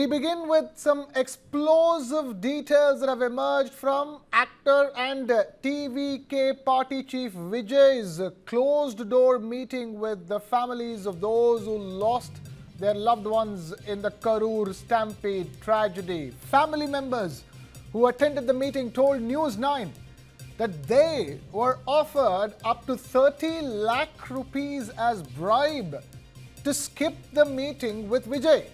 We begin with some explosive details that have emerged from actor and TVK party chief Vijay's closed-door meeting with the families of those who lost their loved ones in the Karur Stampede tragedy. Family members who attended the meeting told News9 that they were offered up to 30 lakh rupees as bribe to skip the meeting with Vijay.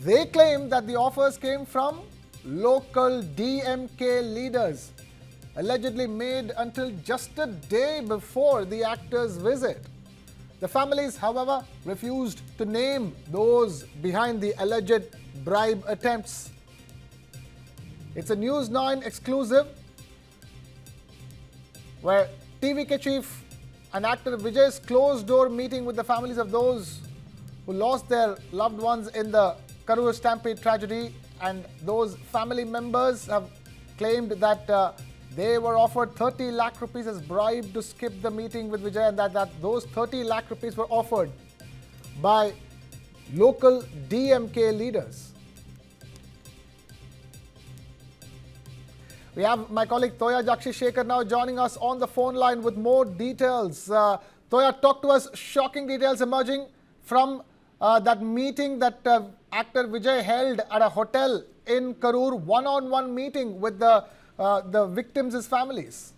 They claim that the offers came from local DMK leaders, allegedly made until just a day before the actor's visit. The families, however, refused to name those behind the alleged bribe attempts. It's a News9 exclusive where TVK chief and actor Vijay's closed-door meeting with the families of those who lost their loved ones in the Karur Stampede tragedy, and those family members have claimed that they were offered 30 lakh rupees as bribe to skip the meeting with Vijay, and that those 30 lakh rupees were offered by local DMK leaders. We have my colleague Toya Jakshi now joining us on the phone line with more details. Toya, talk to us. Shocking details emerging from that meeting that actor Vijay held at a hotel in Karur, one-on-one meeting with the victims' families.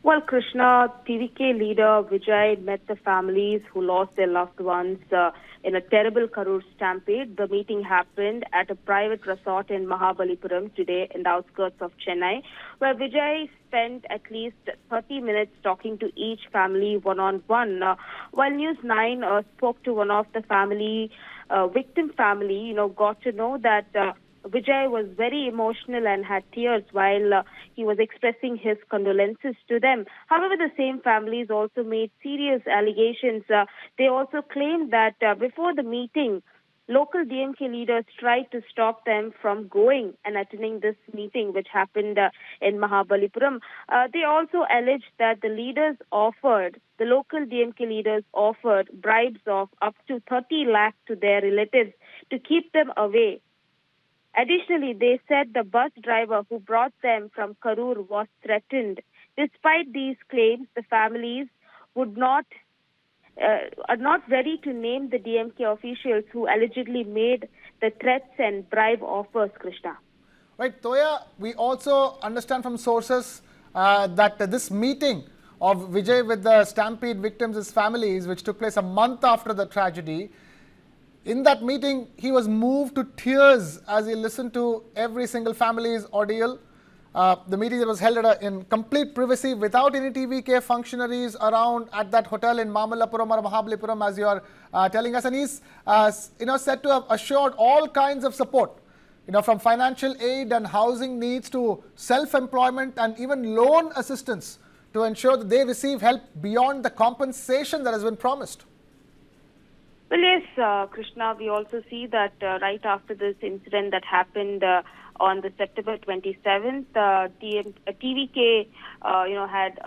Well, Krishna, TVK leader Vijay met the families who lost their loved ones in a terrible Karur Stampede. The meeting happened at a private resort in Mamallapuram today in the outskirts of Chennai, where Vijay spent at least 30 minutes talking to each family one-on-one. While News9 spoke to one of the victim family, got to know that Vijay was very emotional and had tears while he was expressing his condolences to them. However, the same families also made serious allegations. They also claimed that before the meeting, local DMK leaders tried to stop them from going and attending this meeting, which happened in Mamallapuram. They also alleged that the local DMK leaders offered bribes of up to 30 lakh to their relatives to keep them away. Additionally, they said the bus driver who brought them from Karur was threatened. Despite these claims, the families are not ready to name the DMK officials who allegedly made the threats and bribe offers, Krishna. Right, Toya, we also understand from sources that this meeting of Vijay with the Stampede victims' families, which took place a month after the tragedy, in that meeting, he was moved to tears as he listened to every single family's ordeal. The meeting that was held in complete privacy without any TVK functionaries around at that hotel in Mamallapuram or Mamallapuram, as you are telling us. And he's said to have assured all kinds of support, from financial aid and housing needs to self-employment and even loan assistance to ensure that they receive help beyond the compensation that has been promised. Well, yes, Krishna, we also see that right after this incident that happened on the September 27th, TVK, had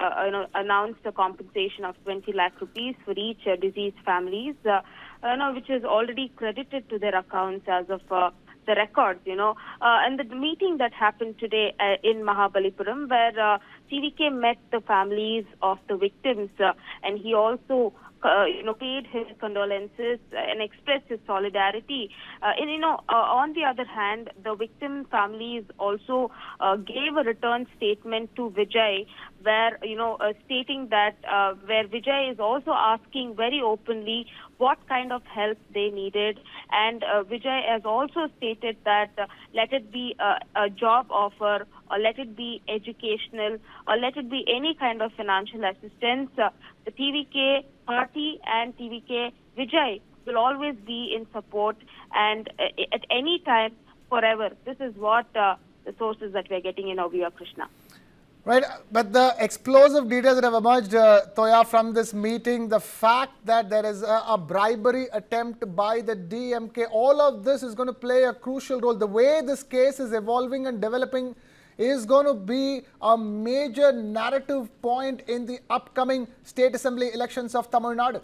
announced a compensation of 20 lakh rupees for each deceased families, which is already credited to their accounts as of the records, and the meeting that happened today in Mamallapuram, where TVK met the families of the victims, and he also paid his condolences and expressed his solidarity. On the other hand, the victim families also gave a return statement to Vijay, where, stating that where Vijay is also asking very openly what kind of help they needed. And Vijay has also stated that let it be a job offer, or let it be educational, or let it be any kind of financial assistance. The TVK party and TVK Vijay will always be in support, and at any time, forever. This is what the sources that we are getting in our view, Krishna. Right, but the explosive details that have emerged, Toya, from this meeting, the fact that there is a bribery attempt by the DMK, all of this is going to play a crucial role. The way this case is evolving and developing is going to be a major narrative point in the upcoming state assembly elections of Tamil Nadu.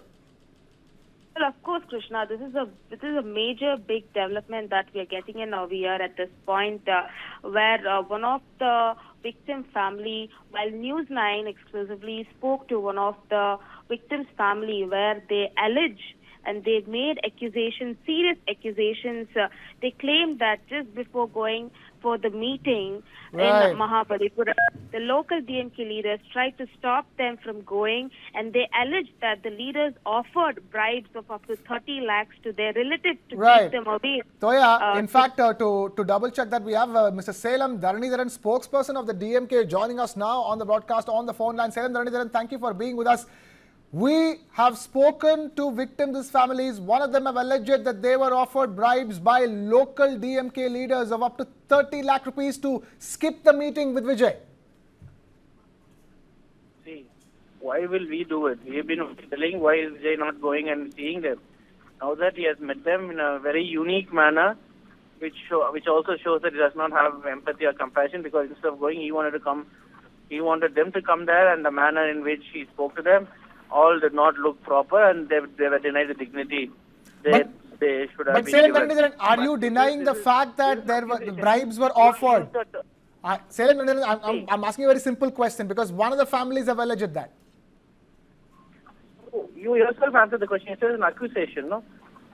Well, of course, Krishna, this is a major big development that we are getting in our ear at this point, where one of the victim family, while News9 exclusively spoke to one of the victim's family, where they allege and they made accusations, serious accusations. They claimed that just before going for the meeting Right. in Mamallapuram, the local DMK leaders tried to stop them from going, and they alleged that the leaders offered bribes of up to 30 lakhs to their relatives to Right. keep them away. Toya, in fact, to double check that, we have Mr. Salem Dharanidharan, spokesperson of the DMK, joining us now on the broadcast on the phone line. Salem Dharanidharan, thank you for being with us. We have spoken to victims' families. One of them have alleged that they were offered bribes by local DMK leaders of up to 30 lakh rupees to skip the meeting with Vijay. See, why will we do it? We have been telling why is Vijay not going and seeing them. Now that he has met them in a very unique manner, which also shows that he does not have empathy or compassion, because instead of going, he wanted them to come there, and the manner in which he spoke to them all did not look proper, and they were denied the dignity they should have But been Salem given. Dharanidharan, are you denying the fact that there were the bribes were offered? Salem Dharanidharan, I'm asking you a very simple question, because one of the families have alleged that. You yourself answered the question. It is an accusation, no?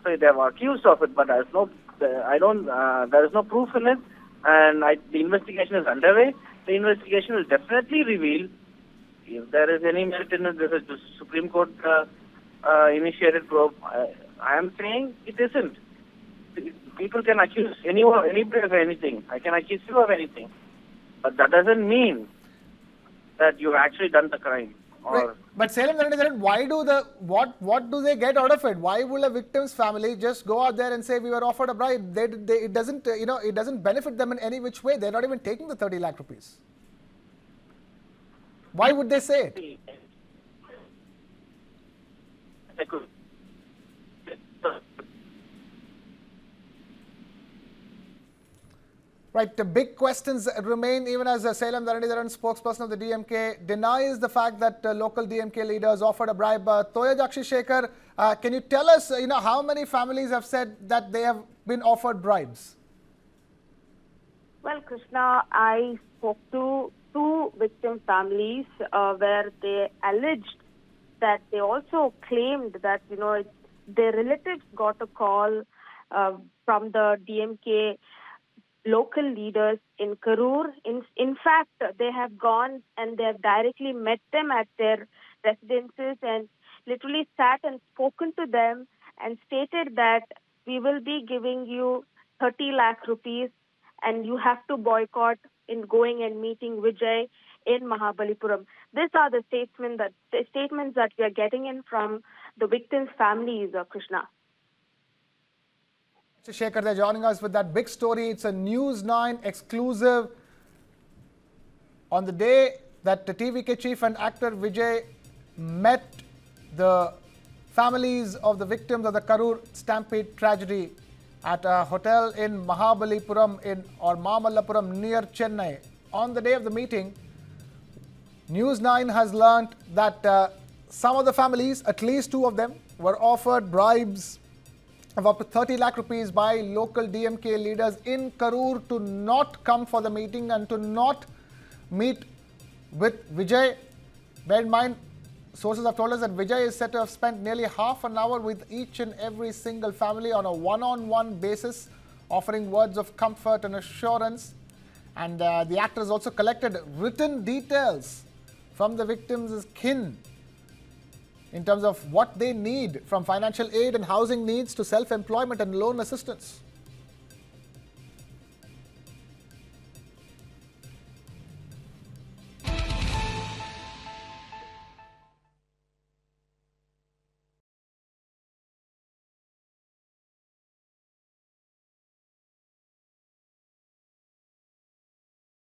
So they have accused of it, but there is no proof in it, and the investigation is underway. The investigation will definitely reveal if there is any merit in it. This is the Supreme Court initiated probe. I am saying it isn't. People can accuse anybody of anything. I can accuse you of anything, but that doesn't mean that you've actually done the crime. Right. But Salem Dharanidharan, what do they get out of it? Why will a victim's family just go out there and say we were offered a bribe? It doesn't it doesn't benefit them in any which way. They're not even taking the 30 lakh rupees. Why would they say it? Right, the big questions remain even as Salem Dharanidharan, spokesperson of the DMK, denies the fact that local DMK leaders offered a bribe. Toya Shekhar, can you tell us, how many families have said that they have been offered bribes? Well, Krishna, I spoke to two victim families where they alleged that they also claimed that, their relatives got a call from the DMK local leaders in Karur. In fact, they have gone and they have directly met them at their residences and literally sat and spoken to them and stated that we will be giving you 30 lakh rupees and you have to boycott in going and meeting Vijay in Mamallapuram. These are the statements that we are getting in from the victims' families, Krishna. Shekhar, they're joining us with that big story. It's a News9 exclusive. On the day that the TVK chief and actor Vijay met the families of the victims of the Karur Stampede tragedy at a hotel in Mamallapuram near Chennai. On the day of the meeting, News9 has learnt that some of the families, at least two of them, were offered bribes of up to 30 lakh rupees by local DMK leaders in Karur to not come for the meeting and to not meet with Vijay. Bear in mind, sources have told us that Vijay is said to have spent nearly half an hour with each and every single family on a one-on-one basis, offering words of comfort and assurance. And the actor has also collected written details from the victims' kin in terms of what they need, from financial aid and housing needs to self-employment and loan assistance.